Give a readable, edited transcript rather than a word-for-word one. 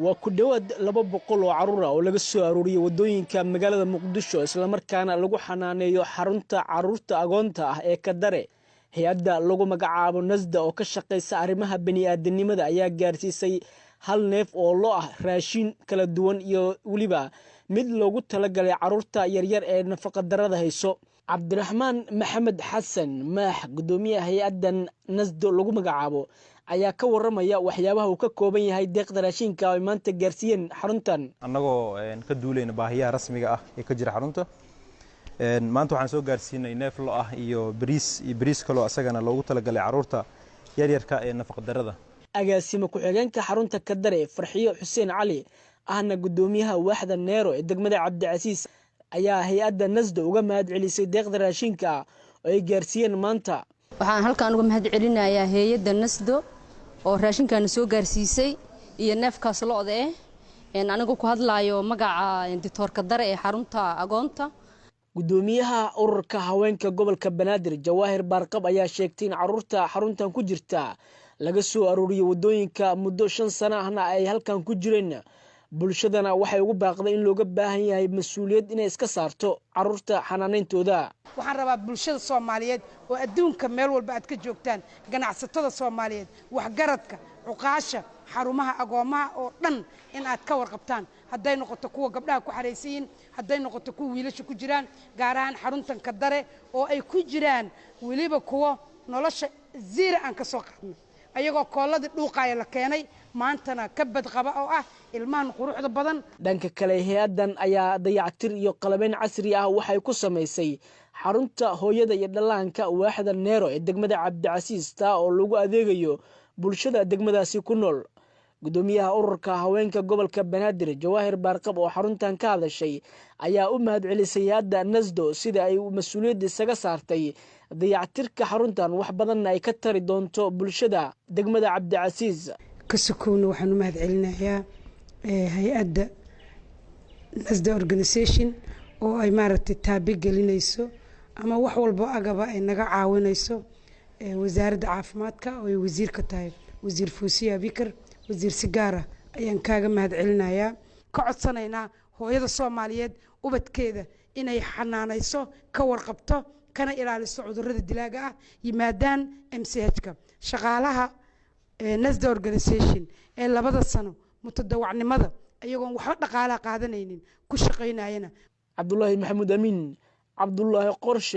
waa ku dhawaad 200 oo caruur ah oo laga soo arooriyay wadooyinka magaalada Muqdisho isla markaana lagu xanaaneeyo xarunta caruurta agoonta ah ee Kadare. Hay'adda lagu magacaabo Nasda oo ka shaqeysa arrimaha bani'aadanimada ayaa gaarsiisay hal neef oo loo ah raashin kala duwan iyo waliba mid loogu talagalay caruurta yaryar ee nafaqa darrada hayso. Cabdiraxmaan Maxamed Xasan Maax, gudoomiyaha hay'adda Nasda lagu magacaabo, ayaa ka waramaya waxyaabaha uu ka kooban yahay deeqda raashinka ay maanta gaarsiiyeen xaruntan. annagoo ka duulayna baahiyaha rasmiga ah ee ka jira xarunta. maanta waxaan soo gaarsiinay neef lo ah iyo bariis kaloo asagana loogu talagalay caruurta yaryarka ee nafaqa darrada. agaasimo ku-xigeenka xarunta Kadare Farxiyo Xuseen Cali ahna gudoomiyaha waaxda Neero ee degmada Cabdicasiis ayaa hay'adda Nasda uga mahad celisay deeqda raashinka oo ay gaarsiiyeen maanta. waxaan halkaan uga mahad celinayaa hay'adda Nasda oo raashinkan soo gaarsiisay iyo neefkaas lo'da anigu ku hadlaayo magaca Dr. Kadare ee xarunta agoonta. gudoomiyaha ururka haweenka gobolka Banaadir Jawaahir Barqab ayaa sheegtay in caruurta xaruntan ku jirta laga soo arooriyay wadooyinka muddo 5 sano ahna ay halkan ku jireen. bulshadana waxay ugu baaqday in looga baahan yahay mas'uuliyad inay iska saarto caruurta xanaanayntooda. waxaan rabaa bulshada Soomaaliyeed oo adduunka meel walba aad ka joogtaan, ganacsatada Soomaaliyeed, waxgaradka, cuqaasha, xarumaha agoomaha oo dhan in aad ka warqabtaan. hadday noqoto kuwa gabdhaha ku xareysiin, hadday noqoto kuwa wiilasha ku jiraan, gaar ahaan xaruntan Kadare oo ay ku jiraan waliba kuwa nolosha ziira aan ka soo qaadnay ayagoo koolada dhuuqaya la keenay maantana ka badqaba oo ah ilmahan quruxda badan. dhanka kale hay'addan ayaa dayactir iyo qalabeyn casri ah waxay ku sameysay xarunta hooyada iyo dhallaanka waaxda Neero ee degmada Cabdicasiis taa oo lagu adeegayo bulshada degmadaasi ku nool. gudoomiyaha ururka haweenka gobolka Banaadir Jawaahir Barqab oo xaruntan ka hadashay ayaa u mahad celisay hay'adda Nasda sida ay mas'uuliyad isaga saartay dayactirka xaruntan wax badan ay ka tari doonto bulshada degmada Cabdicasiis. ka sukoona waxaan u mahad celinayaa hay'adda Nasda organization oo ay maaragtay taabi gelinayso ama wax walba agaba ay naga caawinayso. wasaaradda caafimaadka oo ay wasiir ka tahay wasiir Fuusiya Bikar, wasiir Sigaara ayaan kaaga mahad celinayaa. ka codsanaynaa hooyada Soomaaliyeed ubadkeeda inay xanaanayso, ka warqabto, kana ilaaliso cudurrada dilaaga ah yimaadaan MCH-ka. shaqaalaha Nasda organization ee 2 sano mutadawacnimada ayagoon waxba dhaqaalaha qaadanaynin ku shaqeynayna Cabdullaahi Maxamuud Amiin, Cabdullaahi Qorshe.